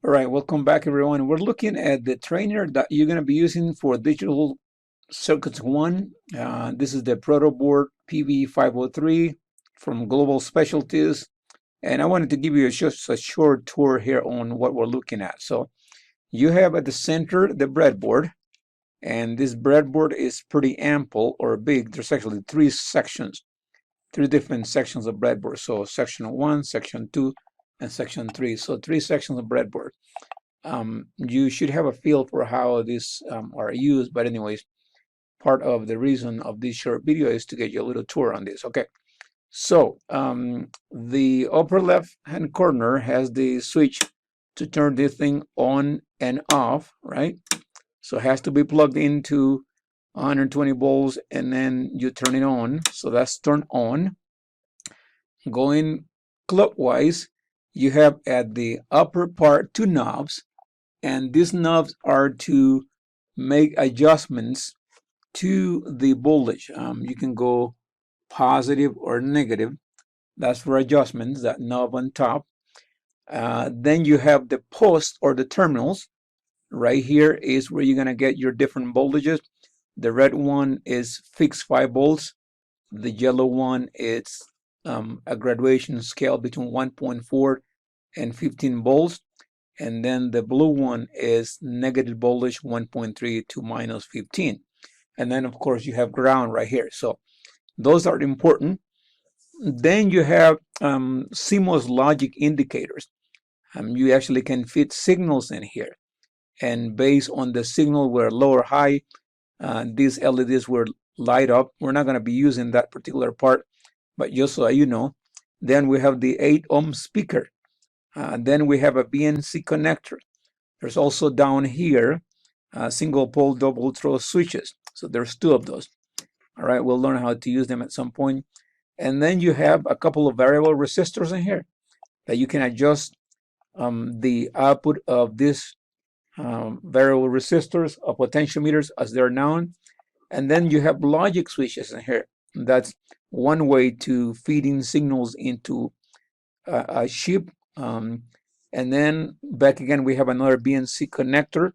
All right, welcome back, everyone. We're looking at the trainer that you're going to be using for Digital Circuits 1. This is the ProtoBoard PV503 from Global Specialties. And I wanted to give you just a short tour here on what we're looking at. So you have at the center the breadboard, and this breadboard is pretty ample or big. There's actually three different sections of breadboard. So section 1, section 2, and section 3. So three sections of breadboard. You should have a feel for how these are used. But anyways, part of the reason of this short video is to get you a little tour on this. Okay, so the upper left hand corner has the switch to turn this thing on and off, right? So it has to be plugged into 120 volts and then you turn it on. So that's turned on. Going clockwise, you have at the upper part two knobs, and these knobs are to make adjustments to the voltage. You can go positive or negative. That's for adjustments, that knob on top. Then you have the post or the terminals. Right here is where you're going to get your different voltages. The red one is fixed 5 volts. The yellow one is a graduation scale between 1.4 and 15 volts. And then the blue one is negative voltage 1.3 to minus 15. And then, of course, you have ground right here. So those are important. Then you have CMOS logic indicators. You actually can fit signals in here. And based on the signal where low or high, these LEDs will light up. We're not going to be using that particular part, but just so you know. Then we have the 8 ohm speaker. Then we have a BNC connector. There's also down here single pole double throw switches. So there's two of those. All right, we'll learn how to use them at some point. And then you have a couple of variable resistors in here that you can adjust the output of these variable resistors or potentiometers as they're known. And then you have logic switches in here. That's one way to feed in signals into a chip. And then back again, we have another BNC connector,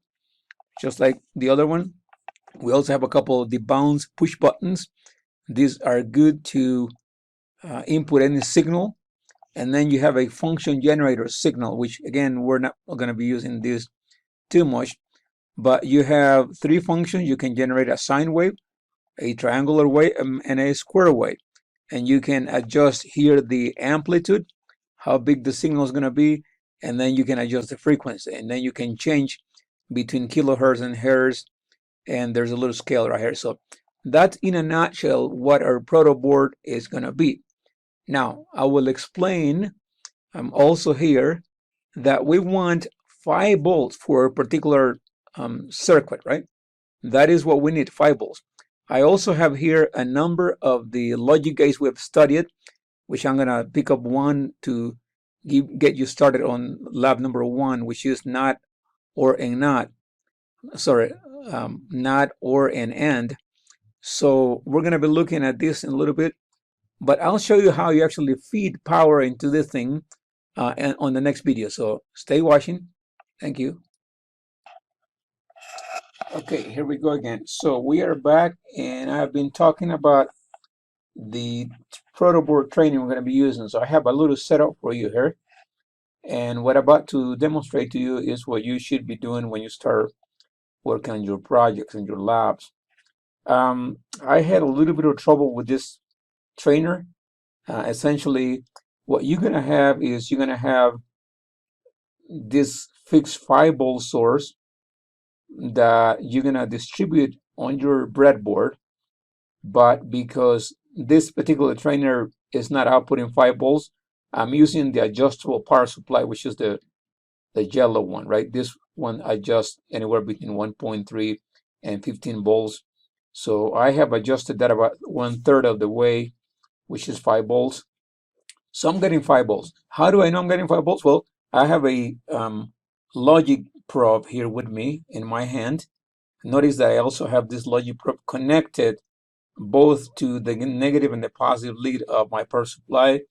just like the other one. We also have a couple of debounce push buttons. These are good to input any signal. And then you have a function generator signal, which again, we're not going to be using this too much. But you have three functions. You can generate a sine wave, a triangular wave, and a square wave. And you can adjust here the amplitude, how big the signal is going to be, and then you can adjust the frequency. And then you can change between kilohertz and hertz, and there's a little scale right here. So that's in a nutshell what our proto board is going to be. Now, I will explain also here that we want 5 volts for a particular circuit, right? That is what we need, 5 volts. I also have here a number of the logic gates we have studied, which I'm going to pick up one to get you started on lab number 1, which is not or and not. Sorry, not or and. So we're going to be looking at this in a little bit, but I'll show you how you actually feed power into this thing and on the next video. So stay watching. Thank you. Okay, here we go again. So we are back, and I've been talking about the protoboard training we're going to be using. So I have a little setup for you here, and what I'm about to demonstrate to you is what you should be doing when you start working on your projects and your labs. I had a little bit of trouble with this trainer. Essentially, what you're going to have is you're going to have this fixed 5 volt source that you're going to distribute on your breadboard, but because this particular trainer is not outputting 5 volts, I'm using the adjustable power supply, which is the yellow one, right? This one adjusts anywhere between 1.3 and 15 volts. So I have adjusted that about 1/3 of the way, which is 5 volts. So I'm getting 5 volts. How do I know I'm getting 5 volts? Well, I have a logic probe here with me in my hand. Notice that I also have this logic probe connected both to the negative and the positive lead of my power supply.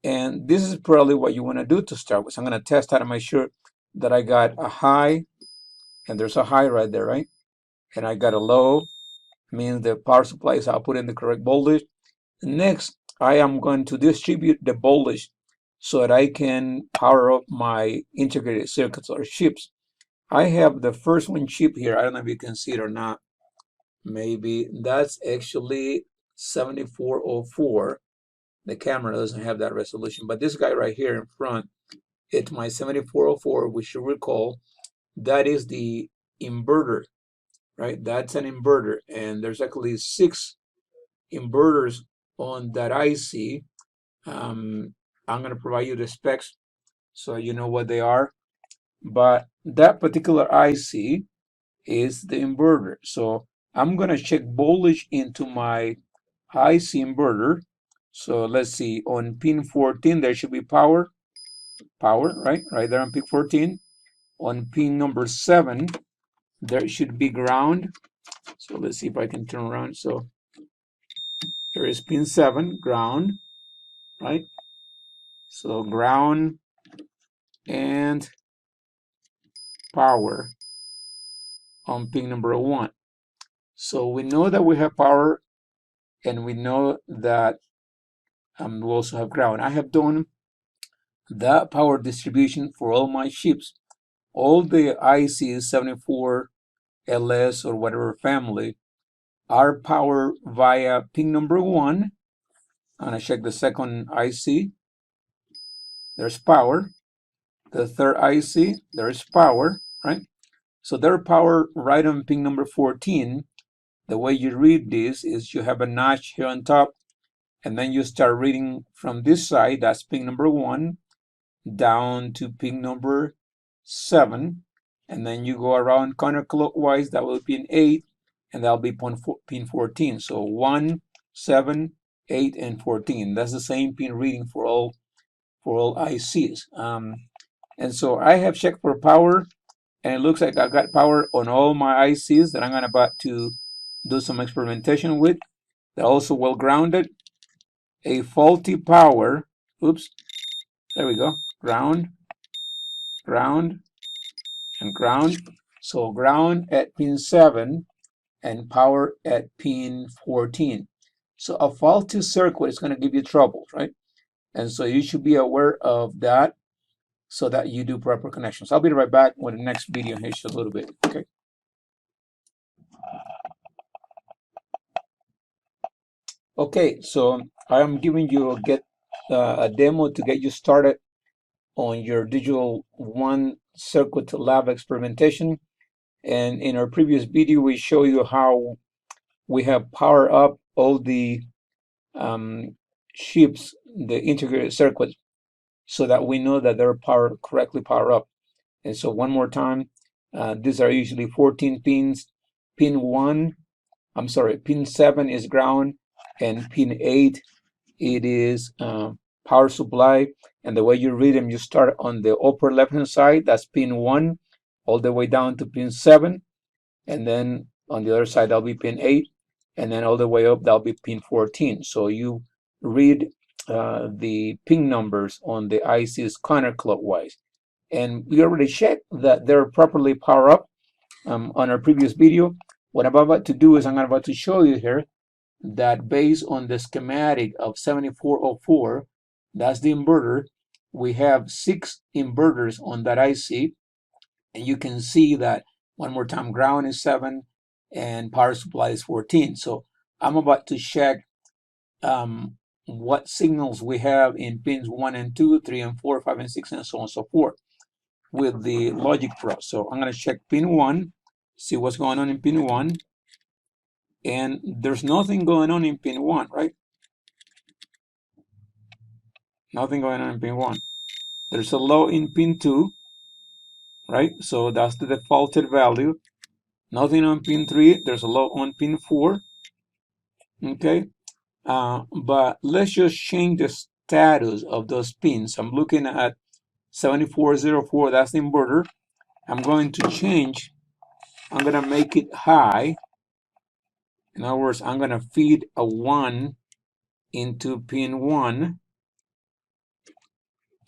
And this is probably what you want to do to start with. So I'm going to test out and make sure that I got a high, and there's a high right there, right? And I got a low, means the power supply is output in the correct voltage. Next, I am going to distribute the voltage so that I can power up my integrated circuits or chips. I have the first one chip here. I don't know if you can see it or not. Maybe that's actually 7404. The camera doesn't have that resolution, but this guy right here in front, it's my 7404. We should recall that is the inverter, right? That's an inverter, and there's actually 6 inverters on that IC. I'm going to provide you the specs so you know what they are, but that particular IC is the inverter. So I'm going to check voltage into my IC inverter. So let's see, on pin 14 there should be power, right there on pin 14. On pin number 7 there should be ground. So let's see if I can turn around. So there is pin 7, ground, right? So ground and power on pin number 1. So we know that we have power, and we know that we also have ground. I have done the power distribution for all my chips. All the ICs 74 LS or whatever family are powered via pin number 1. I'm going to check the second IC. There's power. The third IC, there's power, right? So they're powered right on pin number 14. The way you read this is you have a notch here on top, and then you start reading from this side, that's pin number 1, down to pin number 7, and then you go around counterclockwise, that will be pin 8, and that'll be pin 14. So 1, 7, 8, and 14. That's the same pin reading for all ICs. And so I have checked for power, and it looks like I got power on all my ICs that I'm about to do some experimentation with. They're also well grounded. A faulty power, oops, there we go, ground, ground, and ground. So ground at pin 7 and power at pin 14. So a faulty circuit is going to give you trouble, right? And so you should be aware of that so that you do proper connections. I'll be right back with the next video here just a little bit, okay? Okay, so I'm giving you a demo to get you started on your Digital One Circuit Lab experimentation. And in our previous video, we show you how we have powered up all the chips, the integrated circuits, so that we know that they're correctly powered up. And so one more time, these are usually 14 pins. Pin 7 is ground, and pin 8, it is power supply. And the way you read them, you start on the upper left hand side, that's pin 1, all the way down to pin 7, and then on the other side that'll be pin 8, and then all the way up that'll be pin 14. So you read the pin numbers on the ICs counterclockwise, and we already checked that they're properly powered up on our previous video. What I'm about to do is I'm about to show you here that based on the schematic of 7404, that's the inverter, we have 6 inverters on that IC, and you can see that, one more time, ground is 7 and power supply is 14. So I'm about to check what signals we have in pins 1 and 2, 3 and 4, 5 and 6, and so on and so forth with the Logic Pro. So I'm going to check pin 1, see what's going on in pin 1, and there's nothing going on in pin 1, right? Nothing going on in pin 1. There's a low in pin 2, right? So that's the defaulted value. Nothing on pin 3. There's a low on pin 4. Okay. But let's just change the status of those pins. I'm looking at 7404. That's the inverter. I'm going to change. I'm going to make it high. In other words, I'm going to feed a 1 into pin 1.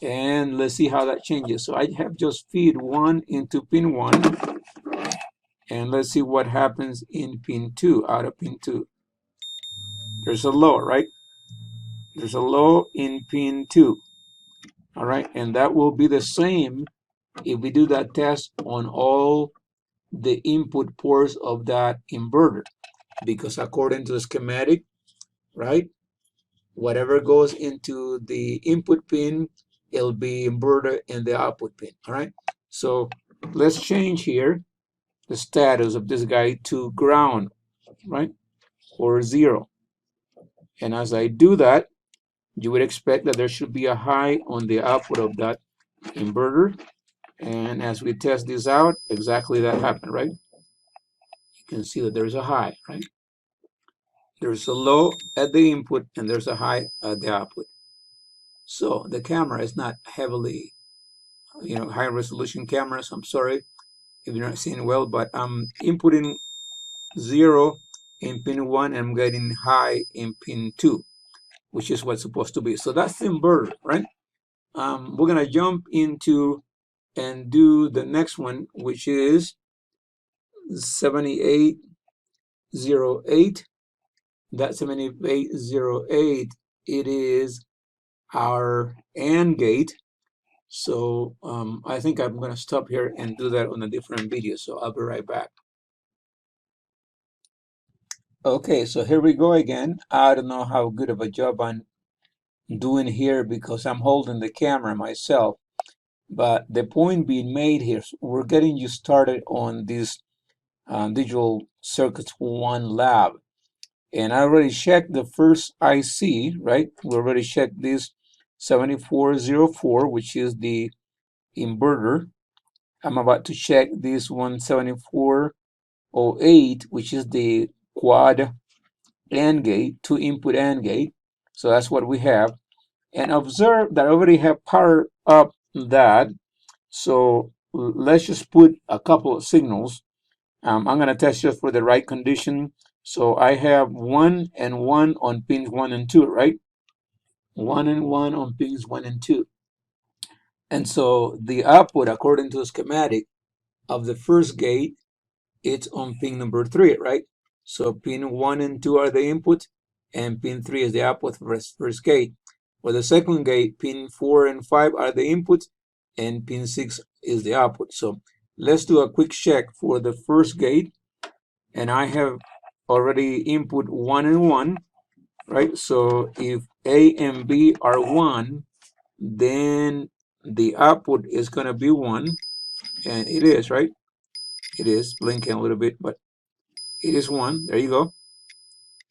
And let's see how that changes. So I have just feed 1 into pin 1, and let's see what happens in pin 2, out of pin 2. There's a low, right? There's a low in pin 2. All right, and that will be the same if we do that test on all the input ports of that inverter, because according to the schematic, right, whatever goes into the input pin, it'll be inverted in the output pin. All right, so let's change here the status of this guy to ground, right, or 0. And as I do that, you would expect that there should be a high on the output of that inverter. And as we test this out, exactly that happened, right? You can see that there's a high, right? There's a low at the input and there's a high at the output. So the camera is not heavily, high resolution cameras. I'm sorry if you're not seeing well, but I'm inputting 0 in pin 1 and I'm getting high in pin 2, which is what's supposed to be. So that's the inverter, right? We're gonna jump into and do the next one, which is 7808. That 7808, it is our AND gate. So I think I'm going to stop here and do that on a different video. So I'll be right back. Okay, so here we go again. I don't know how good of a job I'm doing here because I'm holding the camera myself. But the point being made here, we're getting you started on this Digital Circuits 1 lab. And I already checked the first IC, right? We already checked this 7404, which is the inverter. I'm about to check this 17408, which is the quad AND gate, 2-input AND gate. So that's what we have. And observe that I already have powered up that. So let's just put a couple of signals. I'm going to test just for the right condition. So I have 1 and 1 on pins 1 and 2, right? 1 and 1 on pins 1 and 2. And so the output, according to the schematic of the first gate, it's on pin number 3, right? So pin 1 and 2 are the input, and pin 3 is the output for the first gate. For the second gate, pin 4 and 5 are the inputs, and pin 6 is the output. So let's do a quick check for the first gate. And I have already input 1 and 1, right? So if A and B are 1, then the output is going to be 1. And it is, right? It is blinking a little bit, but it is 1. There you go.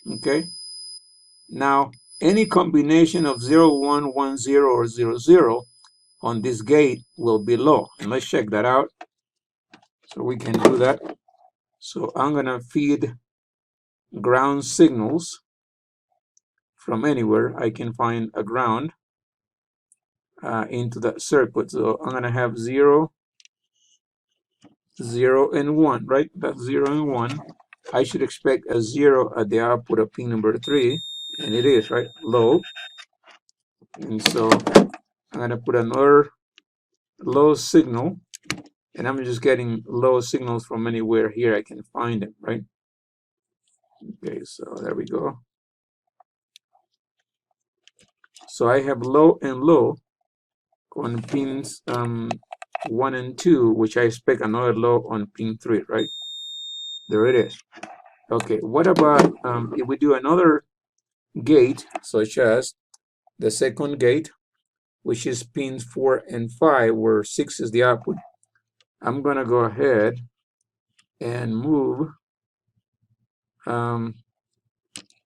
Okay. Now, any combination of 0, 1, 1, 0, or 0, 0 on this gate will be low. And let's check that out. So we can do that. So I'm going to feed ground signals from anywhere I can find a ground into that circuit. So I'm going to have 0, 0, and 1, right? That's 0 and 1. I should expect a 0 at the output of pin number 3, and it is, right? Low. And so I'm going to put another low signal, and I'm just getting low signals from anywhere here I can find them, right? Okay, so there we go. So I have low and low on pins 1 and 2, which I expect another low on pin 3, right? There it is. Okay, what about if we do another gate, such as the second gate, which is pins 4 and 5, where 6 is the output. I'm going to go ahead and move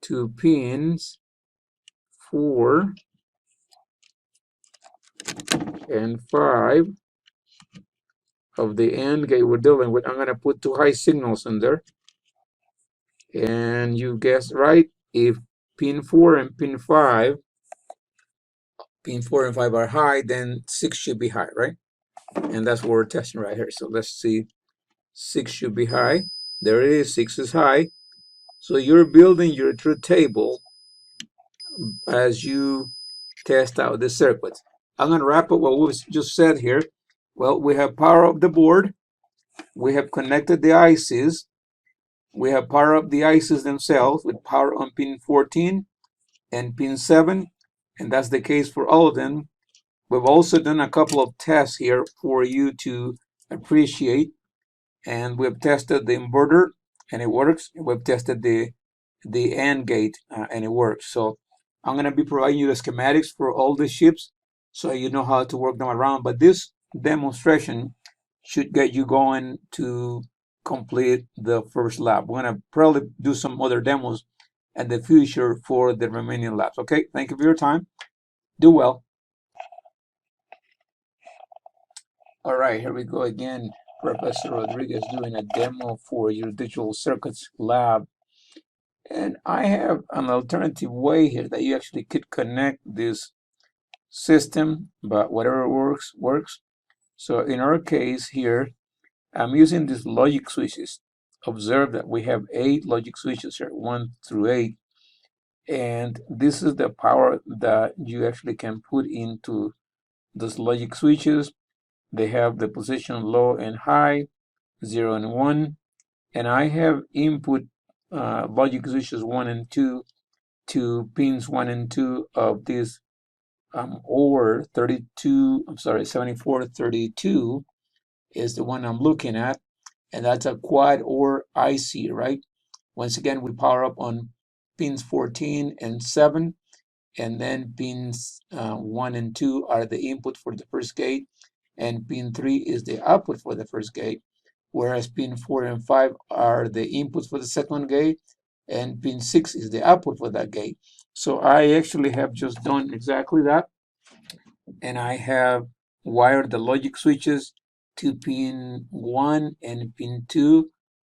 to pins 4 and 5 of the AND gate we're dealing with. I'm going to put 2 high signals in there. And you guessed right, if pin 4 and pin 5 are high, then 6 should be high, right? And that's what we're testing right here. So let's see. 6 should be high. There it is. 6 is high. So you're building your truth table as you test out the circuit. I'm going to wrap up what we just said here. Well, we have power up the board. We have connected the ICs. We have power up the ICs themselves with power on pin 14 and pin 7. And that's the case for all of them. We've also done a couple of tests here for you to appreciate. And we've tested the inverter and it works. We've tested the AND gate and it works. So I'm going to be providing you the schematics for all the chips so you know how to work them around. But this demonstration should get you going to complete the first lab. We're going to probably do some other demos in the future for the remaining labs. Okay, thank you for your time. Do well. All right, here we go again. Professor Rodriguez doing a demo for your digital circuits lab. And I have an alternative way here that you actually could connect this system, but whatever works, works. So in our case here, I'm using these logic switches. Observe that we have 8 logic switches here, 1 through 8. And this is the power that you actually can put into those logic switches. They have the position low and high, 0 and 1. And I have input logic switches 1 and 2 to pins 1 and 2 of this OR 32, I'm sorry, 7432 is the one I'm looking at. And that's a quad OR IC, right? Once again, we power up on pins 14 and 7. And then pins 1 and 2 are the input for the first gate. And pin 3 is the output for the first gate. Whereas pin 4 and 5 are the inputs for the second gate. And pin 6 is the output for that gate. So I actually have just done exactly that. And I have wired the logic switches to pin 1 and pin 2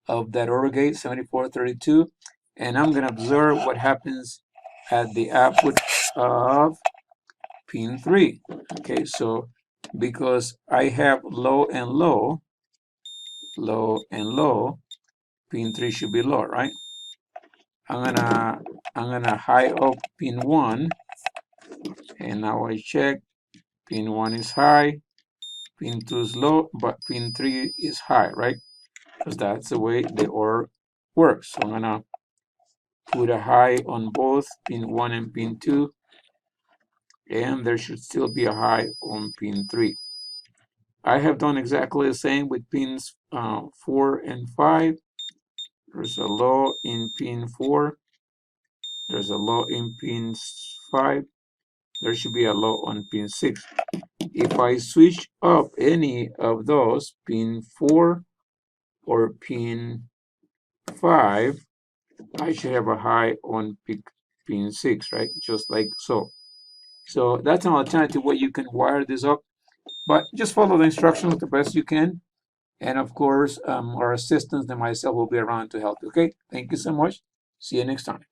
of that OR gate 7432. And I'm going to observe what happens at the output of pin 3. Okay, so because I have low and low, pin 3 should be low, right? I'm gonna high up pin 1, and now I check. Pin 1 is high, pin 2 is low, but pin 3 is high, right? Because that's the way the OR works. So I'm gonna put a high on both pin 1 and pin 2, and there should still be a high on pin 3. I have done exactly the same with pins 4 and 5. There's a low in pin 4. There's a low in pin 5. There should be a low on pin 6. If I switch up any of those, pin 4 or pin 5, I should have a high on pin 6, right? Just like so. So that's an alternative way you can wire this up. But just follow the instructions the best you can. And of course, our assistants and myself will be around to help you. Okay, thank you so much. See you next time.